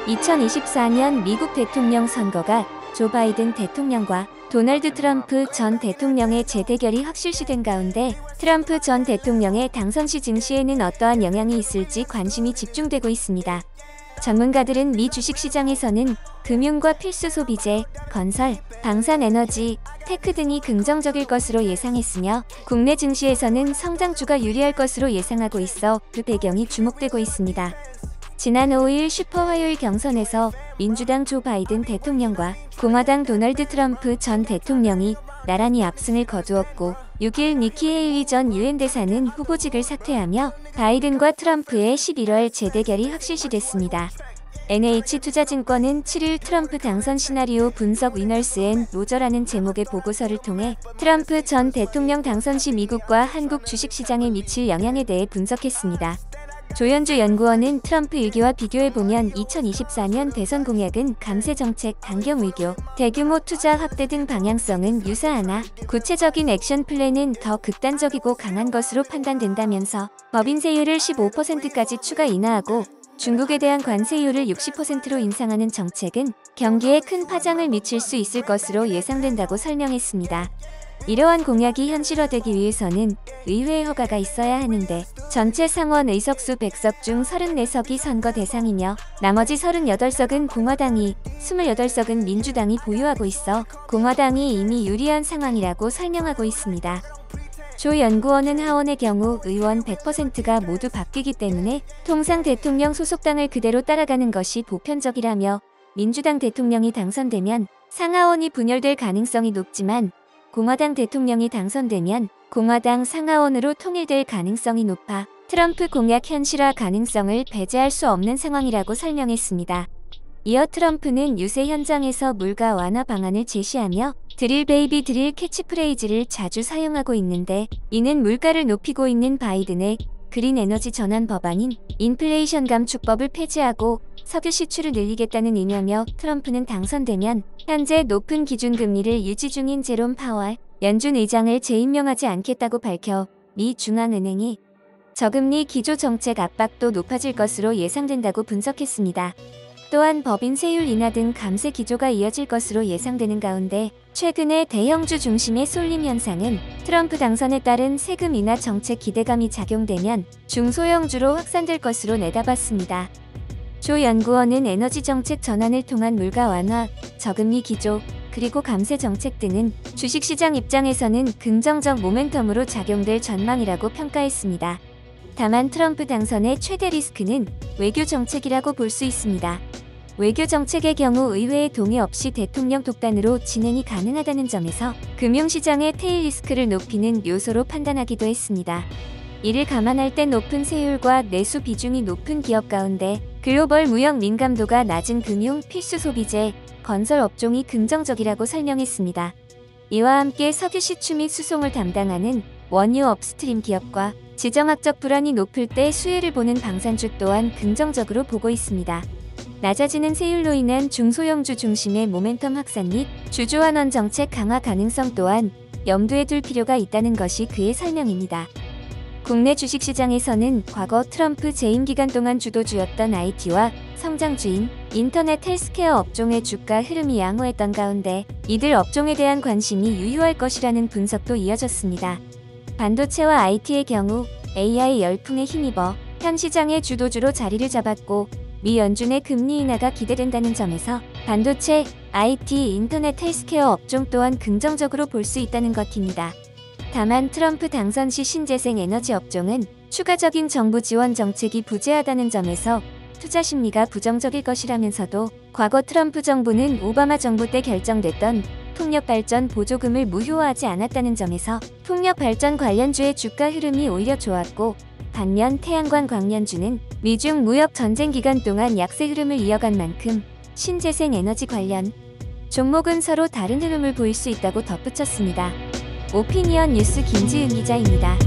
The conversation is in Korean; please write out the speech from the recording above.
2024년 미국 대통령 선거가 조 바이든 대통령과 도널드 트럼프 전 대통령의 재대결이 확실시된 가운데 트럼프 전 대통령의 당선 시 증시에는 어떠한 영향이 있을지 관심이 집중되고 있습니다. 전문가들은 미 주식시장에서는 금융과 필수 소비재, 건설, 방산에너지, 테크 등이 긍정적일 것으로 예상했으며 국내 증시에서는 성장주가 유리할 것으로 예상하고 있어 그 배경이 주목되고 있습니다. 지난 5일 슈퍼화요일 경선에서 민주당 조 바이든 대통령과 공화당 도널드 트럼프 전 대통령이 나란히 압승을 거두었고 6일 니키 헤일리 전 유엔 대사는 후보직을 사퇴하며 바이든과 트럼프의 11월 재대결이 확실시됐습니다. NH투자증권은 7일 트럼프 당선 시나리오 분석 위너스 앤 로저라는 제목의 보고서를 통해 트럼프 전 대통령 당선 시 미국과 한국 주식시장에 미칠 영향에 대해 분석했습니다. 조현주 연구원은 트럼프 일기와 비교해보면 2024년 대선 공약은 감세 정책, 강경 외교, 대규모 투자 확대 등 방향성은 유사하나 구체적인 액션 플랜은 더 극단적이고 강한 것으로 판단된다면서 법인세율을 15%까지 추가 인하하고 중국에 대한 관세율을 60%로 인상하는 정책은 경기에 큰 파장을 미칠 수 있을 것으로 예상된다고 설명했습니다. 이러한 공약이 현실화되기 위해서는 의회의 허가가 있어야 하는데 전체 상원 의석수 100석 중 34석이 선거 대상이며 나머지 38석은 공화당이, 28석은 민주당이 보유하고 있어 공화당이 이미 유리한 상황이라고 설명하고 있습니다. 조 연구원은 하원의 경우 의원 100%가 모두 바뀌기 때문에 통상 대통령 소속당을 그대로 따라가는 것이 보편적이라며 민주당 대통령이 당선되면 상하원이 분열될 가능성이 높지만 공화당 대통령이 당선되면 공화당 상하원으로 통일될 가능성이 높아 트럼프 공약 현실화 가능성을 배제할 수 없는 상황이라고 설명했습니다. 이어 트럼프는 유세 현장에서 물가 완화 방안을 제시하며 드릴 베이비 드릴 캐치프레이즈를 자주 사용하고 있는데 이는 물가를 높이고 있는 바이든의 그린 에너지 전환 법안인 인플레이션 감축법을 폐지하고 석유 시출을 늘리겠다는 의미며 트럼프는 당선되면 현재 높은 기준금리를 유지 중인 제롬 파월 연준 의장을 재임명하지 않겠다고 밝혀 미 중앙은행이 저금리 기조 정책 압박도 높아질 것으로 예상된다고 분석했습니다. 또한 법인 세율 인하 등 감세 기조가 이어질 것으로 예상되는 가운데 최근의 대형주 중심의 쏠림 현상은 트럼프 당선에 따른 세금 인하 정책 기대감이 작용되면 중소형주로 확산될 것으로 내다봤습니다. 조 연구원은 에너지 정책 전환을 통한 물가 완화, 저금리 기조, 그리고 감세 정책 등은 주식시장 입장에서는 긍정적 모멘텀으로 작용될 전망이라고 평가했습니다. 다만 트럼프 당선의 최대 리스크는 외교 정책이라고 볼 수 있습니다. 외교 정책의 경우 의회의 동의 없이 대통령 독단으로 진행이 가능하다는 점에서 금융시장의 테일 리스크를 높이는 요소로 판단하기도 했습니다. 이를 감안할 때 높은 세율과 내수 비중이 높은 기업 가운데 글로벌 무역 민감도가 낮은 금융, 필수 소비재, 건설 업종이 긍정적이라고 설명했습니다. 이와 함께 석유 시추 및 수송을 담당하는 원유 업스트림 기업과 지정학적 불안이 높을 때 수혜를 보는 방산주 또한 긍정적으로 보고 있습니다. 낮아지는 세율로 인한 중소형주 중심의 모멘텀 확산 및 주주환원 정책 강화 가능성 또한 염두에 둘 필요가 있다는 것이 그의 설명입니다. 국내 주식시장에서는 과거 트럼프 재임 기간 동안 주도주였던 IT와 성장주인 인터넷 헬스케어 업종의 주가 흐름이 양호했던 가운데 이들 업종에 대한 관심이 유효할 것이라는 분석도 이어졌습니다. 반도체와 IT의 경우 AI 열풍에 힘입어 현 시장의 주도주로 자리를 잡았고 미 연준의 금리 인하가 기대된다는 점에서 반도체, IT, 인터넷 헬스케어 업종 또한 긍정적으로 볼 수 있다는 것입니다. 다만 트럼프 당선 시 신재생 에너지 업종은 추가적인 정부 지원 정책이 부재하다는 점에서 투자 심리가 부정적일 것이라면서도 과거 트럼프 정부는 오바마 정부 때 결정됐던 풍력발전 보조금을 무효화하지 않았다는 점에서 풍력발전 관련주의 주가 흐름이 오히려 좋았고 반면 태양광 관련주는 미중 무역 전쟁 기간 동안 약세 흐름을 이어간 만큼 신재생 에너지 관련 종목은 서로 다른 흐름을 보일 수 있다고 덧붙였습니다. 오피니언 뉴스 김지은 기자입니다.